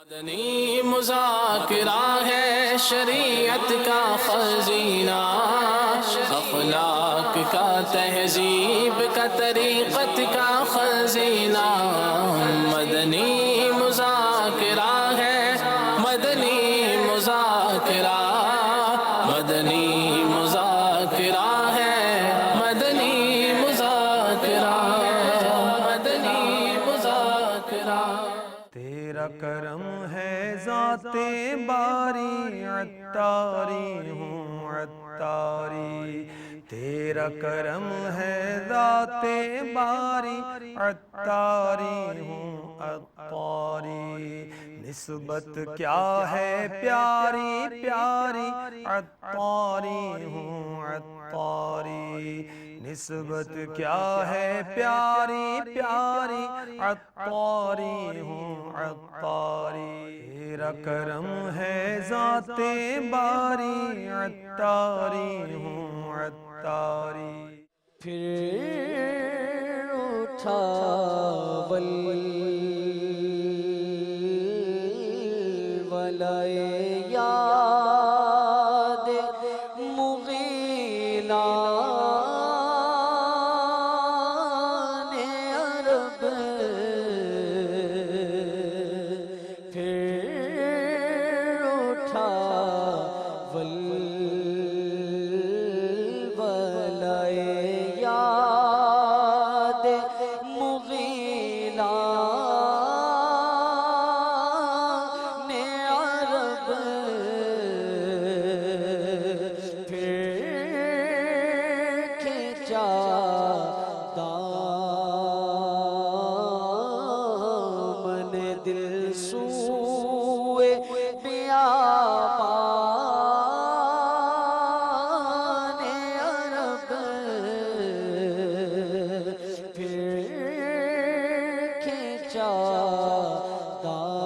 مدنی مذاکرہ ہے شریعت کا خزینہ، اخلاق کا تہذیب کا طریقت کا خزینہ۔ مدنی مذاکرہ ہے، مدنی مذاکرہ، مدنی مذاکرہ ہے، مدنی مذاکرہ، مدنی مذاکرہ۔ تیرا کرم ہے ذات باری عطاری ہوں عطاری، تیرا کرم ہے ذات باری عطاری ہوں عطاری، نسبت کیا ہے پیاری پیاری عطاری ہوں عطاری، نسبت کیا ہے پیاری پیاری عطاری ہوں عطاری، تیرا کرم ہے ذات باری عطاری ہوں عطاری۔ پھر اٹھا ولائے یاد مغیلان عرب، پھر اٹھا ولائے یاد مغیلان عرب، پھر کھینچا دامن دل سوئے بیابان عرب، پھر کھینچا دامن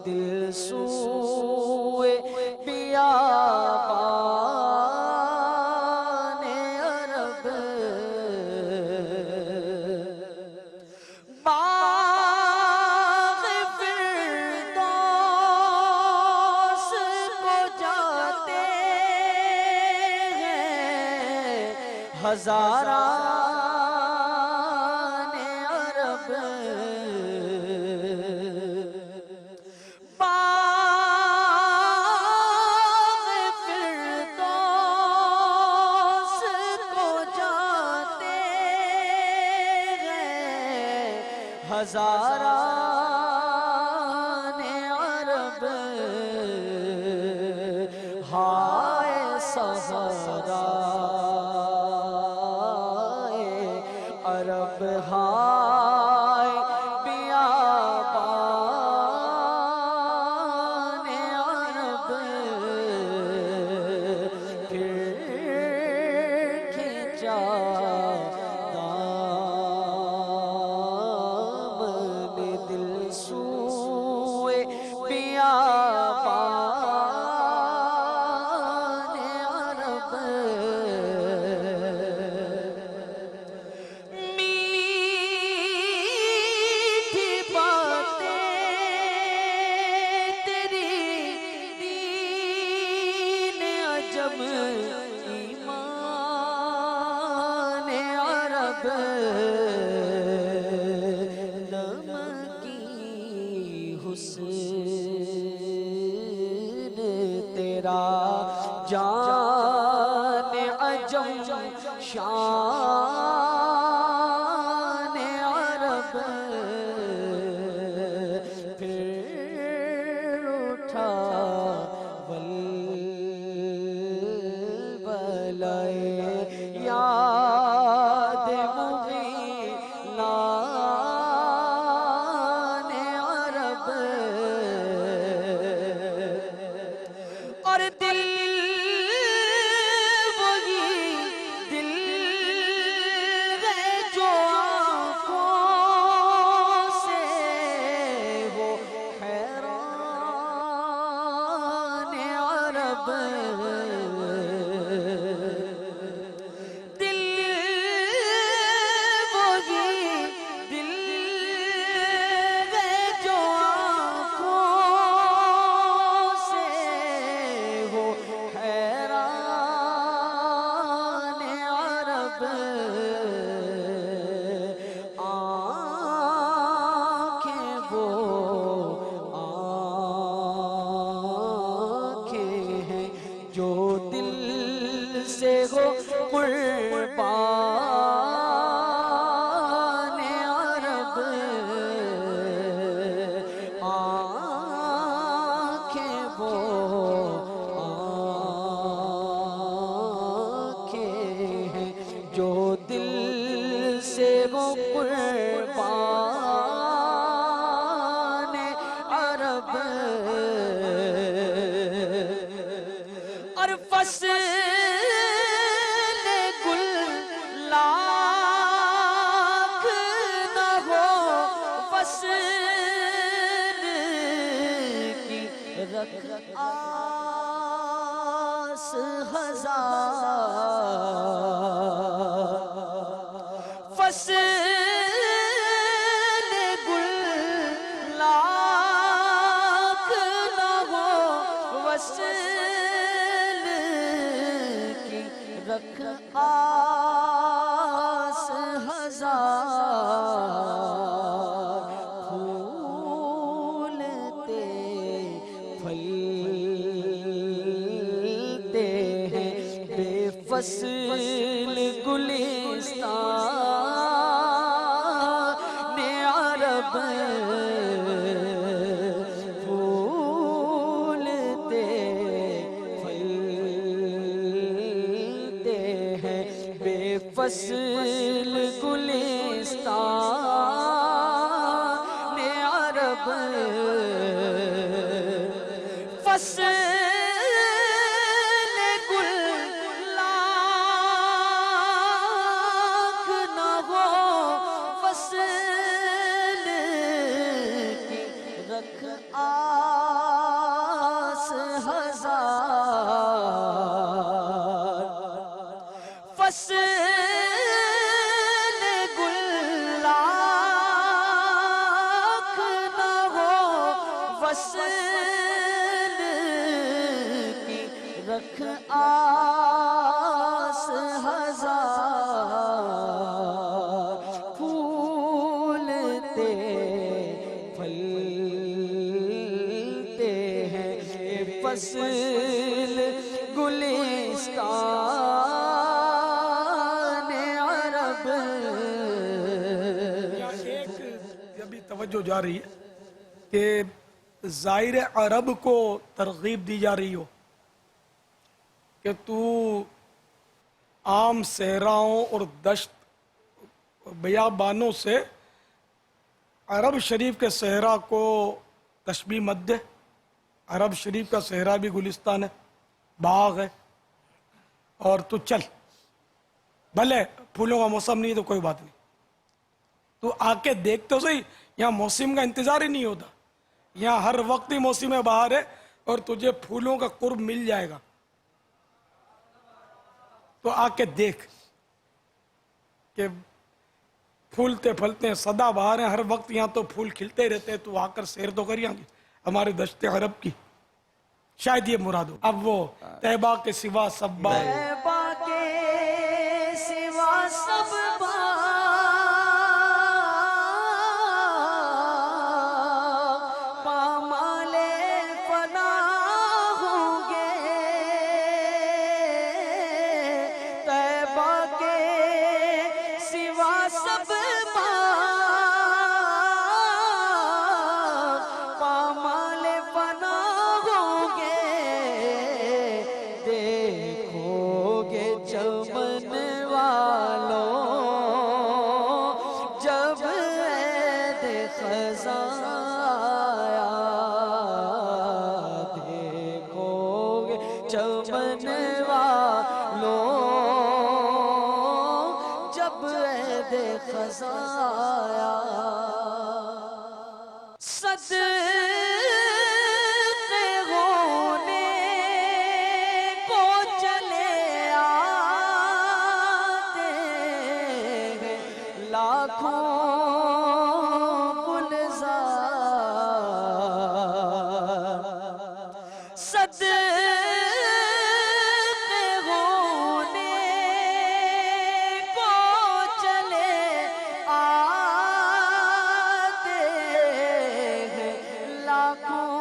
دل سوئے بیابان عرب، باغ فردوس کو جاتے ہیں ہزاران عرب، باغ فردوس کو جاتے ہیں ہزاران عرب، ہائے صحرائے عرب، ہائے بیابان عرب، پھر کھینچا دامن دل سوئے بیابان عرب، میٹھی باتیں تیری دین عجم ایمان عرب، نمکی حسن تیرا جان عجم شان عرب، پھر اٹھا ولائے یاد مغیلان عرب، اور دل رکھ آس ہزار فصل گل لاکھ نہ ہو وصل کی رکھ آس ہزار پھولتے پھلتے ہیں بے فصل گلستان عرب پھولتے پھلتے ہیں بے فصل گلستان عرب فصل گل لاکھ نہ ہو فصل کی رکھ آس ہزار فصل گل لاکھ نہ ہو فصل کی رکھ آس ہزار پھولتے پھلتے ہیں فصل گلستان عرب ایک ابھی توجہ جا رہی ہے کہ ظاہر عرب کو ترغیب دی جا رہی ہو کہ تو عام صحراؤں اور دشت بیابانوں سے عرب شریف کے صحرا کو تشبیہ مت دے. عرب شریف کا صحرا بھی گلستان ہے، باغ ہے، اور تو چل بھلے پھولوں کا موسم نہیں تو کوئی بات نہیں، تو آ کے دیکھ تو صحیح. یہاں موسم کا انتظار ہی نہیں ہوتا، یہاں ہر وقت ہی موسم بہار ہے اور تجھے پھولوں کا قرب مل جائے گا. تو آ کے دیکھ کہ پھولتے پھلتے ہیں، سدا بہار ہیں، ہر وقت یہاں تو پھول کھلتے رہتے ہیں. تو آ کر سیر تو کر یہاں کی ہمارے دشت عرب کی، شاید یہ مراد ہو. اب وہ طیبہ کے سوا سب باغ، طیبہ کے سوا سب باغ پامال فنا ہوں گے. طیبہ کے سوا سب باغ پامال فنا ہوں گے. دیکھو گے چمن والوں جب عید خزاں آیا. دیکھو گے چمن والوں جب عید خزاں آیا. صدقے ہونے کو چلے آتے ہیں لاکھوں گلزار. صدقے ہونے کو چلے آتے ہیں لاکھوں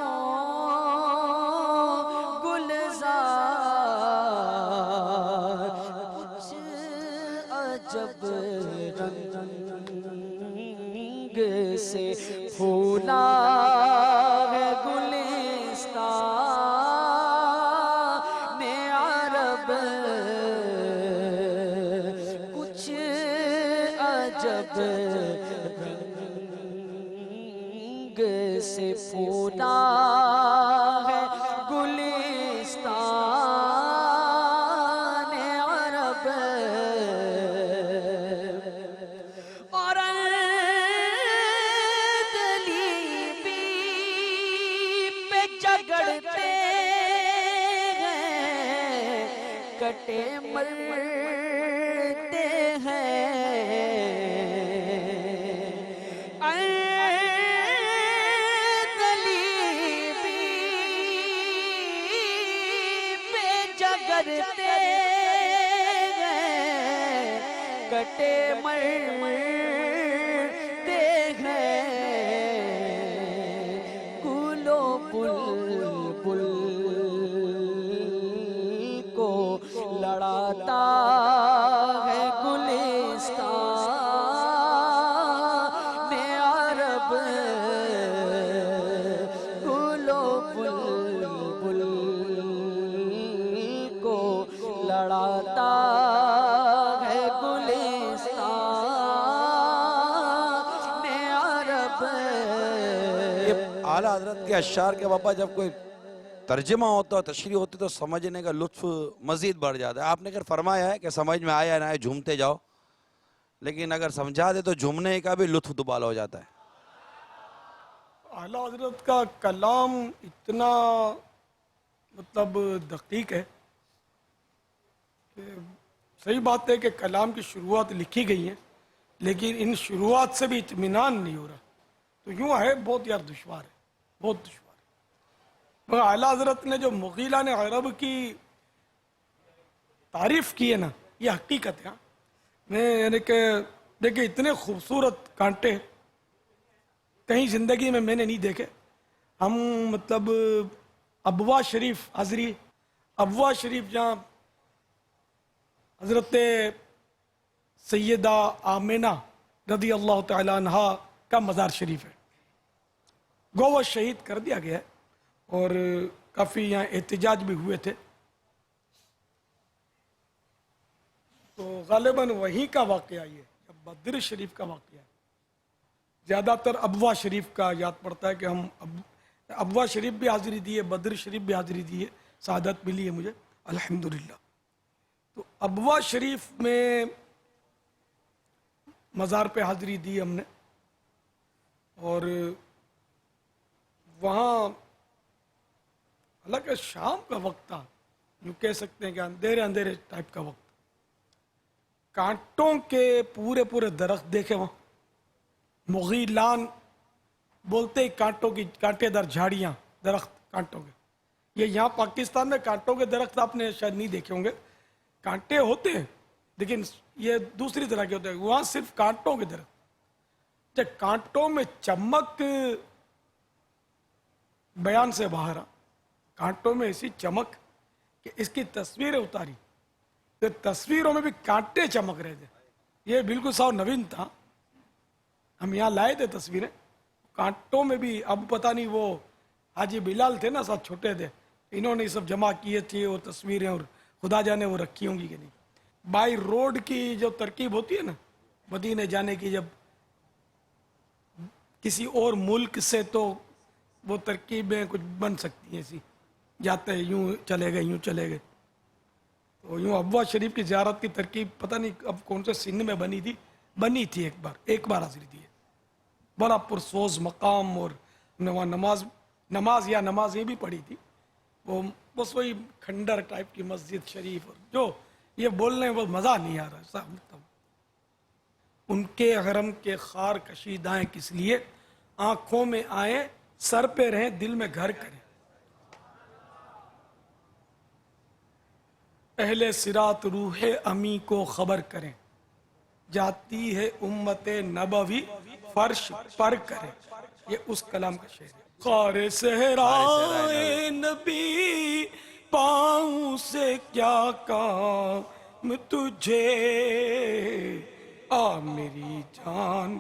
گلزار. کچھ عجب رنگ سے پھولا ہے گلستان عرب. کچھ عجب رنگ سے پھولا ہے گلستان عرب. اور دلی پہ جگڑتے کٹے مرتے ہیں کرتے ہیں کٹے مرتے ہیں گلو بلبل کو لڑاتا ہے گلستان میں عرب گلو بلبل لڑاتا ہے گلستان میں عرب. اعلیٰ حضرت کے اشعار کے بابا جب کوئی ترجمہ ہوتا ہے تشریح ہوتی تو سمجھنے کا لطف مزید بڑھ جاتا ہے. آپ نے اگر فرمایا ہے کہ سمجھ میں آیا نہ آئے جھومتے جاؤ، لیکن اگر سمجھا دے تو جھومنے کا بھی لطف دوبالا ہو جاتا ہے. اعلیٰ حضرت کا کلام اتنا مطلب دقیق ہے کہ صحیح بات ہے کہ کلام کی شروعات لکھی گئی ہیں، لیکن ان شروعات سے بھی اطمینان نہیں ہو رہا. تو یوں ہے بہت یار دشوار ہے، بہت دشوار ہے. مگر اعلیٰ حضرت نے جو مغیلان عرب کی تعریف کی ہے نا، یہ حقیقت ہے. میں یعنی کہ دیکھیں اتنے خوبصورت کانٹے کہیں زندگی میں نے نہیں دیکھے. ہم مطلب ابوا شریف حاضری، ابوا شریف جہاں حضرت سیدہ آمینہ رضی اللہ تعالی عنہا کا مزار شریف ہے، گو وہ شہید کر دیا گیا ہے اور کافی یہاں احتجاج بھی ہوئے تھے. تو غالباً وہیں کا واقعہ یہ بدر شریف کا واقعہ ہے. زیادہ تر ابوا شریف کا یاد پڑتا ہے کہ ہم ابوا شریف بھی حاضری دی ہے، بدر شریف بھی حاضری دی ہے، سعادت ملی ہے مجھے الحمدللہ. تو ابوا شریف میں مزار پہ حاضری دی ہم نے، اور وہاں حالانکہ شام کا وقت تھا، یوں کہہ سکتے ہیں کہ اندھیرے اندھیرے ٹائپ کا وقت. کانٹوں کے پورے درخت دیکھے وہاں، مغیلان بولتے ہی کانٹوں کی کانٹے دار جھاڑیاں، درخت کانٹوں کے. یہ یہاں پاکستان میں کانٹوں کے درخت آپ نے شاید نہیں دیکھے ہوں گے، کانٹے ہوتے ہیں لیکن یہ دوسری طرح کے ہوتے ہیں. وہاں صرف کانٹوں کے درخت. جب کانٹوں میں چمک بیان سے باہر آ، کانٹوں میں ایسی چمک کہ اس کی تصویریں اتاری تو تصویروں میں بھی کانٹے چمک رہے تھے. یہ بالکل ساؤ نوین تھا. ہم یہاں لائے تھے تصویریں کانٹوں میں بھی. اب پتہ نہیں وہ حاجی بلال تھے نا ساتھ چھوٹے تھے، انہوں نے سب جمع کیے تھے وہ تصویریں، اور خدا جانے وہ رکھی ہوں گی کہ نہیں. بائی روڈ کی جو ترکیب ہوتی ہے نا مدینے جانے کی، جب کسی اور ملک سے تو وہ ترکیبیں کچھ بن سکتی ہیں ایسی، جاتے ہیں یوں چلے گئے یوں چلے گئے. تو یوں ابوا شریف کی زیارت کی ترکیب پتہ نہیں اب کون سے سن میں بنی تھی ایک بار حاضری دی ہے. بڑا پرسوز مقام، اور ہم نے وہاں نمازیں بھی پڑھی تھی. وہ بس وہی کھنڈر ٹائپ کی مسجد شریف، اور جو یہ بولنے میں بہت مزہ نہیں آ رہا. مطلب ان کے حرم کے خار کشیدائیں کس لیے، آنکھوں میں آئیں سر پہ رہیں دل میں گھر کریں. اہل صراط روح امی کو خبر کریں، جاتی ہے امت نبوی فرش پر کریں. یہ اس کلام کا شعر ہے. خار صحرائے نبی پاؤں سے کیا کام تجھے، آ میری جان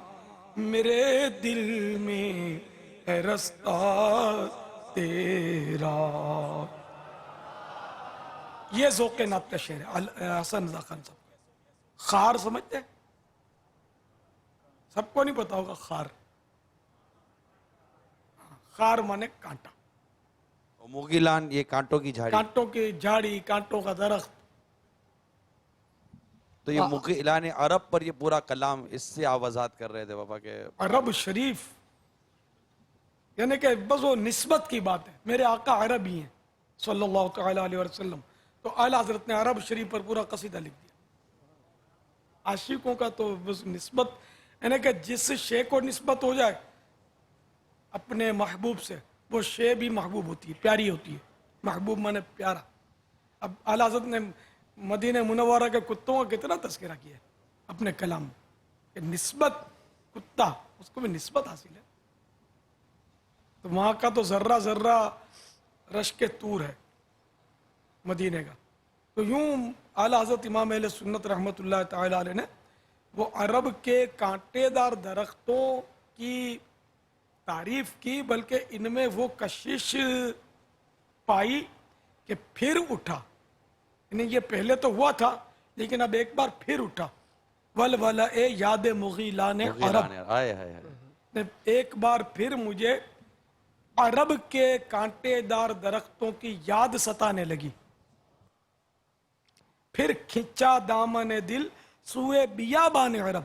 میرے دل میں ہے رستہ تیرا. یہ ذوق نعت کا شعر ہے حسن رضا خان صاحب. خار سمجھتے ہیں؟ سب کو نہیں پتا ہوگا خار. خار مانے کانٹا. مغیلان یہ کانٹوں کی جھاڑی، کانٹوں کی جھاڑی، کانٹوں کا درخت. تو یہ مغیلان عرب پر یہ پورا کلام اس سے آوازات کر رہے تھے بابا کہ عرب شریف یعنی کہ بس وہ نسبت کی بات ہے. میرے آقا عربی ہیں صلی اللہ تعالی علیہ وسلم، تو اعلیٰ حضرت نے عرب شریف پر پورا قصیدہ لکھ دیا. عاشقوں کا تو بس نسبت یعنی کہ جس شے کو نسبت ہو جائے اپنے محبوب سے وہ شے بھی محبوب ہوتی ہے, پیاری ہوتی ہے. محبوب مانے پیارا. اب اعلیٰ حضرت نے مدینہ منورہ کے کتوں کا کتنا تذکرہ کیا ہے اپنے کلام میں کہ نسبت کتا اس کو بھی نسبت حاصل ہے. تو وہاں کا تو ذرہ ذرہ رشک طور ہے مدینے کا. تو یوں اعلیٰ حضرت امام اہل سنت رحمۃ اللہ تعالی علیہ نے وہ عرب کے کانٹے دار درختوں کی تعریف کی, بلکہ ان میں وہ کشش پائی کہ پھر اٹھا. یعنی یہ پہلے تو ہوا تھا لیکن اب ایک بار پھر اٹھا. ولولہ یاد مغیلان عرب, ایک بار پھر مجھے عرب کے کانٹے دار درختوں کی یاد ستانے لگی. پھر کھینچا دامن دل سوئے بیابان عرب.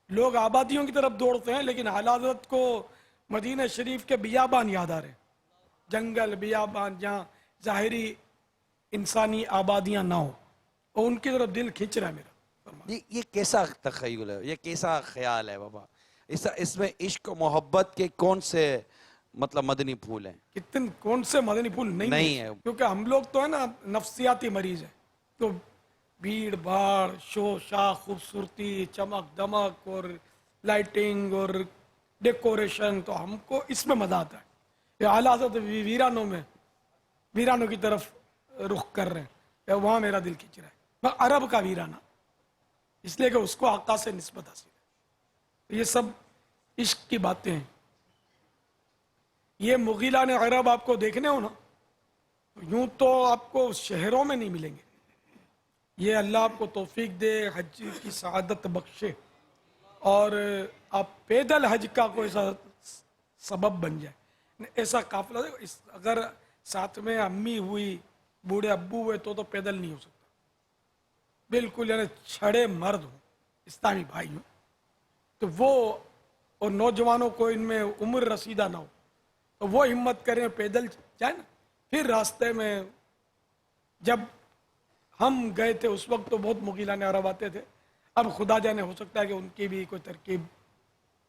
لوگ آبادیوں کی طرف دوڑتے ہیں لیکن اعلیٰ حضرت کو مدینہ شریف کے بیابان یاد آ رہے ہیں. جنگل بیابان جہاں ظاہری انسانی آبادیاں نہ ہو, اور ان کی طرف دل کھینچ رہا ہے میرا. یہ کیسا تخیل ہے, یہ کیسا خیال ہے بابا؟ اس میں عشق و محبت کے کون سے مطلب مدنی پھول ہیں؟ کتنے کون سے مدنی پھول نہیں ہے, کیونکہ ہم لوگ تو ہے نا نفسیاتی مریض ہیں. تو بھیڑ بھاڑ, شو شاہ, خوبصورتی, چمک دمک اور لائٹنگ اور ڈیکوریشن, تو ہم کو اس میں مزہ آتا ہے. یہ اعلیٰ حضرت ویرانوں کی طرف رخ کر رہے ہیں, وہاں میرا دل کھینچ رہا ہے. میں عرب کا ویرانہ اس لیے کہ اس کو آقا سے نسبت حاصل ہے. یہ سب عشق کی باتیں ہیں. یہ مغیلان عرب آپ کو دیکھنے ہو نا, یوں تو آپ کو شہروں میں نہیں ملیں گے. یہ اللہ آپ کو توفیق دے, حج کی سعادت بخشے, اور آپ پیدل حج کا کوئی ایسا سبب بن جائے. ایسا قافلہ اگر ساتھ میں امی ہوئی, بوڑھے ابو ہوئے تو پیدل نہیں ہو سکتا. بالکل یعنی چھڑے مرد ہوں, اسلامی بھائی ہوں, تو وہ اور نوجوانوں کو ان میں عمر رسیدہ نہ ہو تو وہ ہمت کریں پیدل جائیں نا. پھر راستے میں جب ہم گئے تھے اس وقت تو بہت مغیلان عرب آتے تھے. اب خدا جانے ہو سکتا ہے کہ ان کی بھی کوئی ترکیب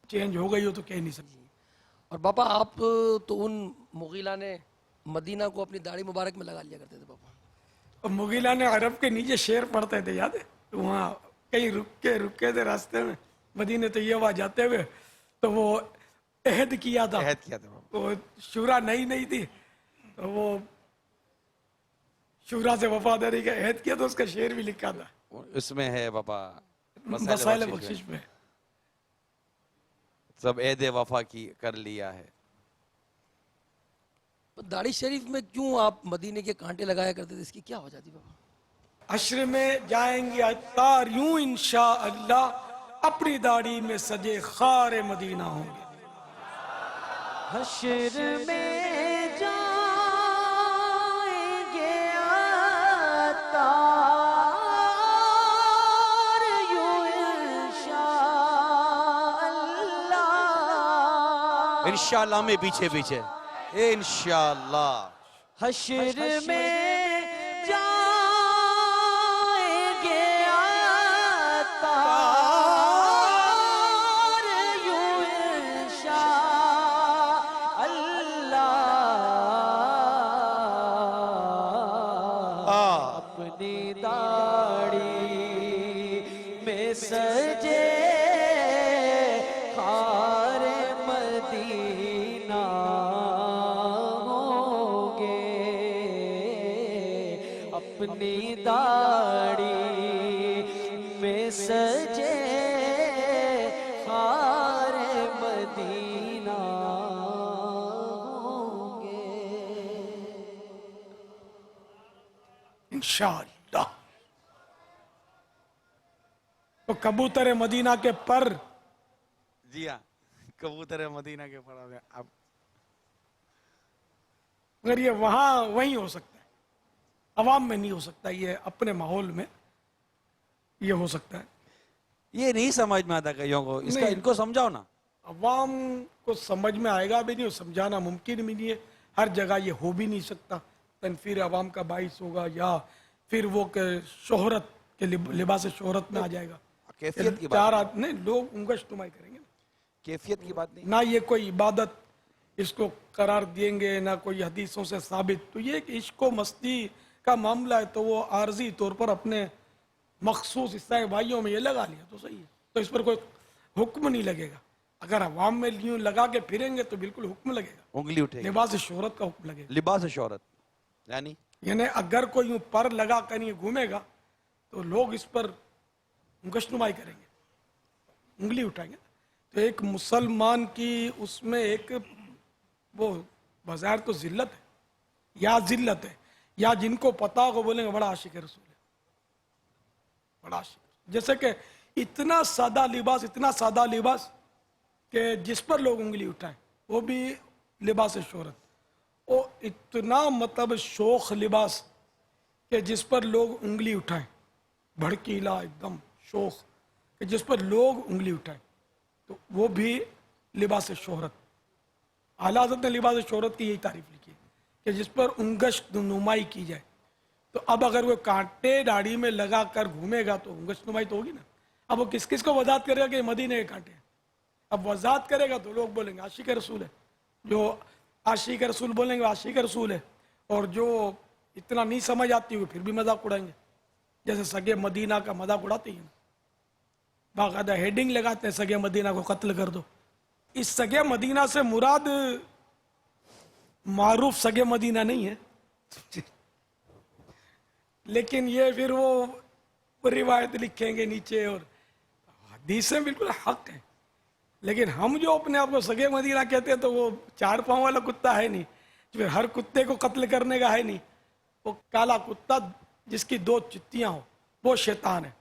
چینج ہو گئی ہو تو کہہ نہیں سکتی. اور بابا آپ تو ان مغیلان مدینہ کو اپنی داڑھی مبارک میں لگا لیا کرتے تھے بابا. اور مغیلان عرب کے نیچے شعر پڑھتے تھے, یاد ہے؟ وہاں کہیں رکے تھے راستے میں مدینہ طیبہ جاتے ہوئے, تو وہ عہد کیا تھا. وہ شورا نہیں تھی, تو وہ شورا سے وفاداری کا عہد کیا تو اس کا شعر بھی لکھا تھا. اس میں ہے بابا مسائل بخشش میں سب عہد وفا کی کر لیا ہے. داڑھی شریف میں کیوں آپ مدینے کے کانٹے لگایا کرتے تھے, اس کی کیا وجہ تھی بابا؟ حشر میں جائیں گے عطار یوں انشاءاللہ, اپنی داڑھی میں سجے خار مدینہ ہوں گے. حشر میں جائیں گے عطار یوں انشاءاللہ میں پیچھے انشاءاللہ. حشر میں جائیں گے عطار یوں انشاءاللہ, اپنی داڑھی میں سجے خار مدینہ ہوں گے. اپنی داڑھی میں سجے خار مدینہ ہوں گے. انشاءاللہ. تو کبوتر مدینہ کے پر, جی ہاں, کبوتر مدینہ کے پڑا میں اب اگر یہ وہیں ہو سکتا ہے, عوام میں نہیں ہو سکتا, یہ اپنے ماحول میں یہ ہو سکتا ہے. یہ نہیں سمجھ میں آتا کئیوں کو, اس کا نہیں. ان کو سمجھاؤ نا. عوام کو سمجھ میں آئے گا بھی نہیں, اور سمجھانا ممکن بھی نہیں ہے. ہر جگہ یہ ہو بھی نہیں سکتا. تنفیر عوام کا باعث ہوگا یا پھر وہ کہ شہرت کے لباس شہرت میں آ جائے گا. کیفیت کی چار بات آدمی لوگ انگشت نمائی کریں گے کیفیت کی بات نہیں. نہ یہ کوئی عبادت اس کو قرار دیں گے نہ کوئی حدیثوں سے ثابت. تو یہ کہ عشق و مستی کا معاملہ ہے تو وہ عارضی طور پر اپنے مخصوص حصہ بھائیوں میں یہ لگا لیا تو صحیح ہے, تو اس پر کوئی حکم نہیں لگے گا. اگر عوام میں یوں لگا کے پھریں گے تو بالکل حکم لگے گا, انگلی اٹھے گی. لباس شہرت کا حکم لگے گا. لباس شہرت یعنی اگر کوئی یوں پر لگا کر یہ گھومے گا تو لوگ اس پر انگشت نمائی کریں گے, انگلی اٹھائیں گے. تو ایک مسلمان کی اس میں ایک وہ بظاہر تو ذلت ہے یا ذلت ہے, یا جن کو پتا ہو بولیں گے بڑا عاشق رسول ہے, بڑا عاشق. جیسے کہ اتنا سادہ لباس کہ جس پر لوگ انگلی اٹھائیں وہ بھی لباس شہرت, اور اتنا مطلب شوخ لباس کہ جس پر لوگ انگلی اٹھائیں, بھڑکیلا ایک دم شوخ کہ جس پر لوگ انگلی اٹھائیں, تو وہ بھی لباس شہرت. اعلیٰ حضرت نے لباس شہرت کی یہی تعریف لکھی ہے کہ جس پر انگشت نمائی کی جائے. تو اب اگر وہ کانٹے داڑھی میں لگا کر گھومے گا تو انگشت نمائی تو ہوگی نا. اب وہ کس کس کو وضاحت کرے گا کہ یہ مدینے کے کانٹے ہیں. اب وضاحت کرے گا تو لوگ بولیں گے عاشق رسول ہے, جو عاشق رسول بولیں گے عاشق رسول ہے, اور جو اتنا نہیں سمجھ آتی ہوئی پھر بھی مذاق اڑائیں گے. جیسے سگے مدینہ کا مذاق اڑاتے ہیں, باقاعدہ ہیڈنگ لگاتے ہیں سگے مدینہ کو قتل کر دو. اس سگے مدینہ سے مراد معروف سگے مدینہ نہیں ہے, لیکن یہ پھر وہ روایت لکھیں گے نیچے, اور حدیثیں بالکل حق ہیں. لیکن ہم جو اپنے آپ کو سگے مدینہ کہتے ہیں تو وہ 4 پاؤں والا کتا ہے نہیں, پھر ہر کتے کو قتل کرنے کا ہے نہیں. وہ کالا کتا جس کی 2 چتیاں ہوں وہ شیطان ہے.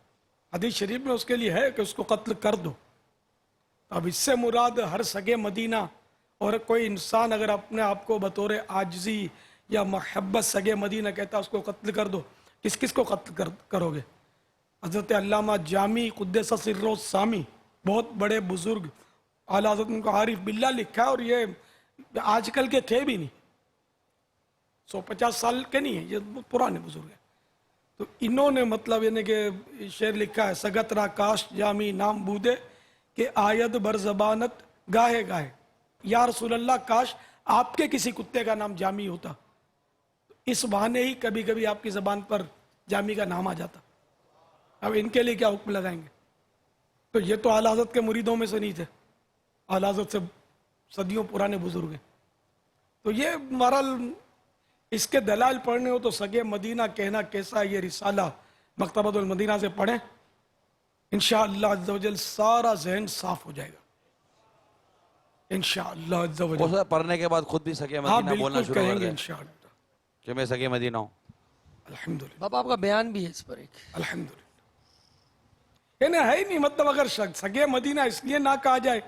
حدیث شریف میں اس کے لیے ہے کہ اس کو قتل کر دو. اب اس سے مراد ہر سگے مدینہ, اور کوئی انسان اگر اپنے آپ کو بطور عاجزی یا محبت سگے مدینہ کہتا ہے اس کو قتل کر دو. کس کس کو قتل کرو گے؟ حضرت علامہ جامی قدس سرہ السامی بہت بڑے بزرگ, اعلیٰ حضرت ان کو عارف باللہ لکھا ہے, اور یہ آج کل کے تھے بھی نہیں, 150 سال کے نہیں ہیں, یہ پرانے بزرگ ہیں. تو انہوں نے مطلب یعنی کہ شعر لکھا ہے, سگت را کاش جامی نام بودے کہ آید بر زبانت گاہے گاہے. یا رسول اللہ کاش آپ کے کسی کتے کا نام جامی ہوتا, اس بہانے ہی کبھی کبھی آپ کی زبان پر جامی کا نام آ جاتا. اب ان کے لیے کیا حکم لگائیں گے؟ تو یہ تو اعلیٰ حضرت کے مریدوں میں سے نہیں تھے, اعلیٰ حضرت سے صدیوں پرانے بزرگ ہیں. تو یہ بہرحال اس کے دلائل پڑھنے ہو تو سگے مدینہ کہنا کیسا, یہ رسالہ مکتبۃ المدینہ سے پڑھیں, انشاءاللہ عز و جل سارا ذہن صاف ہو جائے گا انشاءاللہ عز و جل. پڑھنے کے بعد خود بھی سگے ہاں مدینہ بولنا بالکل شروع کہیں کر گے دیں انشاءاللہ. کہ میں سگے مدینہ ہوں. الحمدللہ بابا آپ کا بیان بھی ہے اس پر ایک. الحمدللہ. یعنی ہے ہی نہیں, مطلب اگر سگے مدینہ اس لیے نہ کہا جائے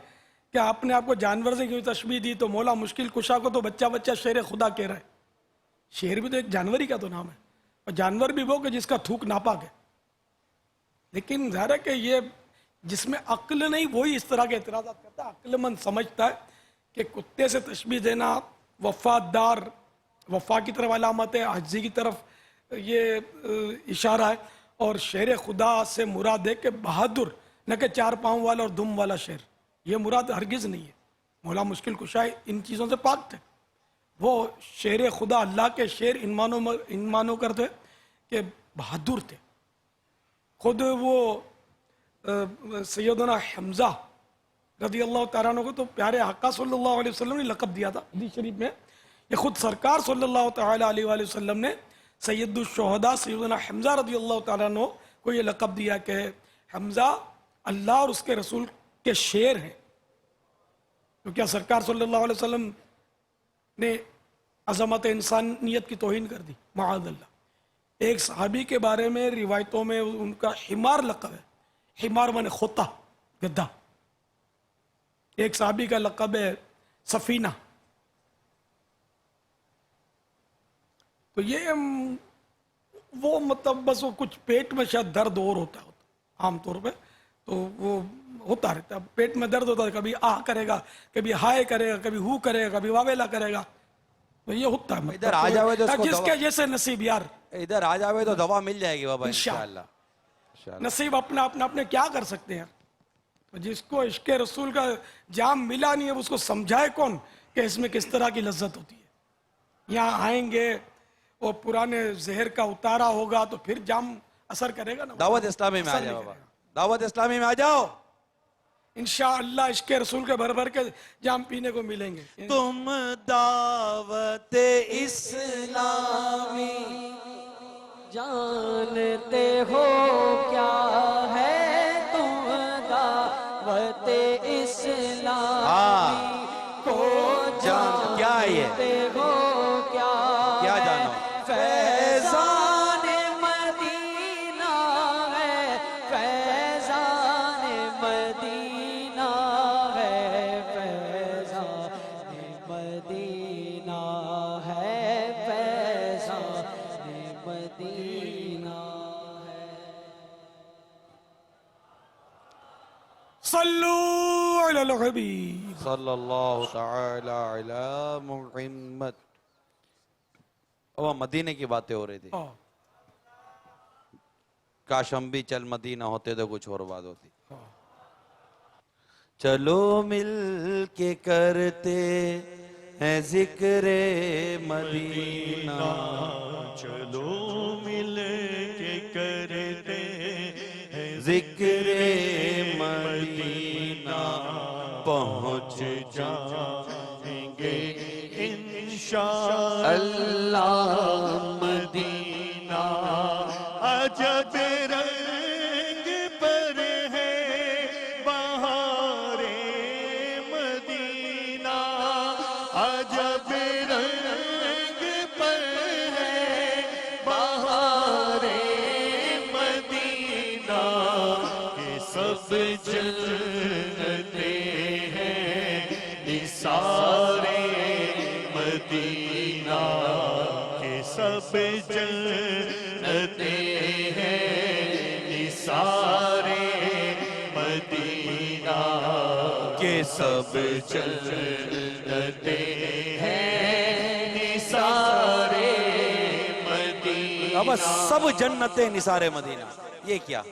کہ آپ نے آپ کو جانور سے کیوں تشبیہ دی, تو مولا مشکل کشا کو تو بچہ شیر خدا کہہ رہا ہے. شیر بھی تو ایک جانور ہی کا تو نام ہے, اور جانور بھی وہ کہ جس کا تھوک ناپاک ہے. لیکن ظاہر ہے کہ یہ جس میں عقل نہیں وہی اس طرح کے اعتراضات کرتا ہے. عقل مند سمجھتا ہے کہ کتے سے تشبیہ دینا وفادار, وفا کی طرف علامت ہے, عاجزی کی طرف یہ اشارہ ہے, اور شیر خدا سے مراد ہے کہ بہادر, نہ کہ 4 پاؤں والا اور دم والا شیر. یہ مراد ہرگز نہیں ہے. مولا مشکل کشا ان چیزوں سے پاک تھے. وہ شیر خدا اللہ کے شیر ان مانو کرتے کہ بہادر تھے. خود وہ سیدنا حمزہ رضی اللہ تعالیٰ عنہ کو تو پیارے آقا صلی اللہ علیہ وسلم نے لقب دیا تھا. حدیث شریف میں یہ خود سرکار صلی اللہ تعالیٰ علیہ وآلہ وسلم نے سید الشہداء سیدنا حمزہ رضی اللہ تعالیٰ عنہ کو یہ لقب دیا کہ حمزہ اللہ اور اس کے رسول کے شیر ہیں. تو کیا سرکار صلی اللہ علیہ وسلم نے عظمت انسانیت کی توہین کر دی؟ معاذ اللہ. ایک صحابی کے بارے میں روایتوں میں ان کا حمار لقب ہے. حمار مانے خوطہ, گدھا. ایک صحابی کا لقب ہے سفینہ. تو یہ وہ مطلب بس وہ کچھ پیٹ میں شاید درد اور ہوتا ہے عام طور پہ, تو وہ ہوتا رہتا ہے. پیٹ میں درد ہوتا ہے, کبھی آہ کرے گا, کبھی ہائے کرے گا, کبھی ہو کرے گا, کبھی واویلا کرے گا. تو یہ ہوتا ہے ادھر آ جاوے تو اس کو جس دوا- کے جیسے نصیب یار، ادھر آ جاوے تو دوا مل جائے گی بابا انشاءاللہ۔ انشاءاللہ۔ نصیب اپنا اپنا اپنے کیا کر سکتے ہیں؟ جس کو عشق رسول کا جام ملا نہیں ہے اس کو سمجھائے کون کہ اس میں کس طرح کی لذت ہوتی ہے؟ یہاں آئیں گے اور پرانے زہر کا اتارا ہوگا تو پھر جام اثر کرے گا نا۔ دعوت اسلامی میں آ اثر جاؤ نہیں بابا، کرے گا۔ دعوت اسلامی میں آ جاؤ۔ انشاءاللہ عشق رسول کے بھر بھر کے جام پینے کو ملیں گے۔ تم دعوت اسلامی جانتے ہو کیا ہے تم دعوت اسلامی کو جان کیا ہے یہ؟ جانتے ہو کیا جانو؟ فیضان مدینہ ہے، فیضان مدینہ ہے، فیضان مدینہ ہے، فیضان مدینہ ہے۔ صلو علی الحبیب۔ صلی اللہ تعالی علی محمد۔ وہ مدینے کی باتیں ہو رہی تھی، کاش ہم بھی چل مدینہ ہوتے تو کچھ اور بات ہوتی۔ چلو مل کے کرتے ہیں ذکر مدینہ، چلو مل کے کرتے ہیں ذکر مدینہ، پہنچ جائیں گے انشاءاللہ مدینہ۔ عجب رنگ پر ہے بہار مدینہ، عجب رنگ پر ہے بہار مدینہ، کہ سب جنتے ہیں نثارے مدینہ، کہ سب جنتے ہیں نثارے مدینہ، کہ سب جنتے ہیں نثارے مدینہ۔ اب سب جنتیں نثار مدینہ، یہ کیا؟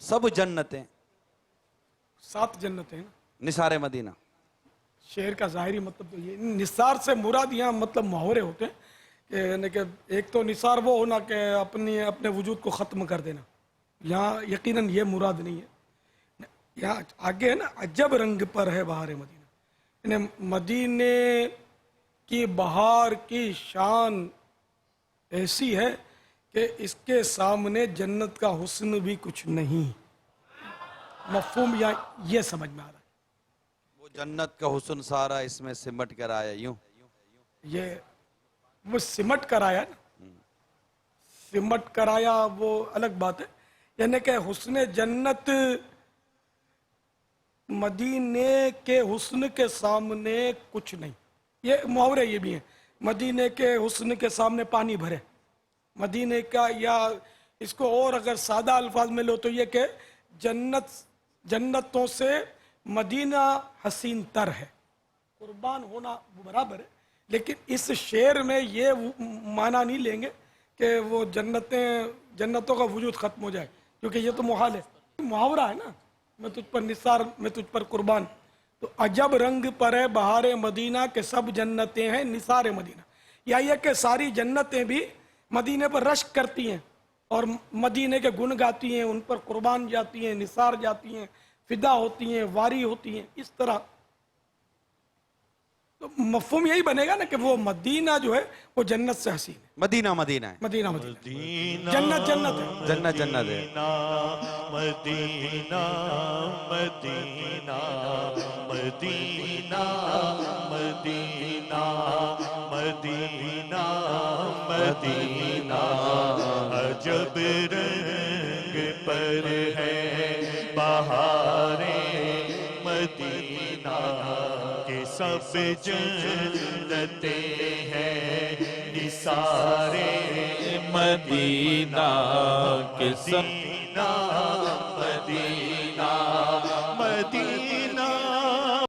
سب جنتیں 7 جنتیں ہیں نا۔ نثار مدینہ۔ شعر کا ظاہری مطلب تو یہ نثار سے مراد یہاں مطلب محاورے ہوتے ہیں کہ یعنی کہ ایک تو نثار وہ ہونا کہ اپنے وجود کو ختم کر دینا، یہاں یقیناً یہ مراد نہیں ہے۔ یہاں آگے ہے نا عجب رنگ پر ہے بہار مدینہ، یعنی مدینے کی بہار کی شان ایسی ہے کہ اس کے سامنے جنت کا حسن بھی کچھ نہیں۔ مفہوم یہاں یہ سمجھ میں آ رہا ہے۔ وہ جنت کا حسن سارا اس میں سمٹ کر آیا، یوں یہ وہ سمٹ کر آیا نا، سمٹ کر آیا وہ الگ بات ہے، یعنی کہ حسن جنت مدینے کے حسن کے سامنے کچھ نہیں۔ یہ محاورے یہ بھی ہیں، مدینے کے حسن کے سامنے پانی بھرے، مدینے کا، یا اس کو اور اگر سادہ الفاظ میں لو تو یہ کہ جنتوں سے مدینہ حسین تر ہے۔ قربان ہونا برابر ہے، لیکن اس شعر میں یہ معنی نہیں لیں گے کہ وہ جنتوں کا وجود ختم ہو جائے، کیونکہ یہ تو محال ہے، محاورہ ہے نا، میں تجھ پر نثار، میں تجھ پر قربان۔ تو عجب رنگ پر ہے بہار مدینہ، کہ سب جنتیں ہیں نثار مدینہ، یا یہ کہ ساری جنتیں بھی مدینے پر رشک کرتی ہیں اور مدینے کے گن گاتی ہیں، ان پر قربان جاتی ہیں، نثار جاتی ہیں، فدا ہوتی ہیں، واری ہوتی ہیں، اس طرح۔ تو مفہوم یہی بنے گا نا کہ وہ مدینہ جو ہے وہ جنت سے حسین ہے۔ مدینہ مدینہ ہے، مدینہ مدینہ، جنت جنت ہے، جنت جنت ہے۔ مدینہ مدینہ مدینہ مدینہ مدینہ مدینہ، عجب رنگ پر ہے بہار مدینہ، کہ سب جنتیں ہیں نثار مدینہ، کہ مدینہ مدینہ مدینہ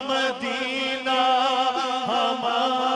مدینہ ہمارا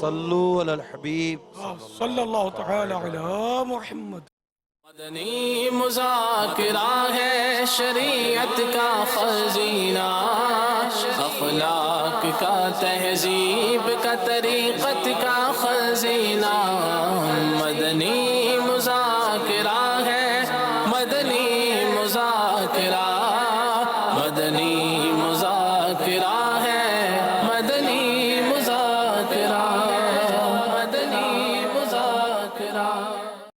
صلو علی الحبیب صلی اللہ تعالی علی محمد. مدنی مذاکرہ ہے شریعت کا خزینہ، اخلاق کا تہذیب کا طریقت کا خزینہ. مدنی مذاکرہ ہے، مدنی مذاکرہ، مدنی مذاکرہ ہے، مدنی مذاکرہ، مدنی مذاکرہ.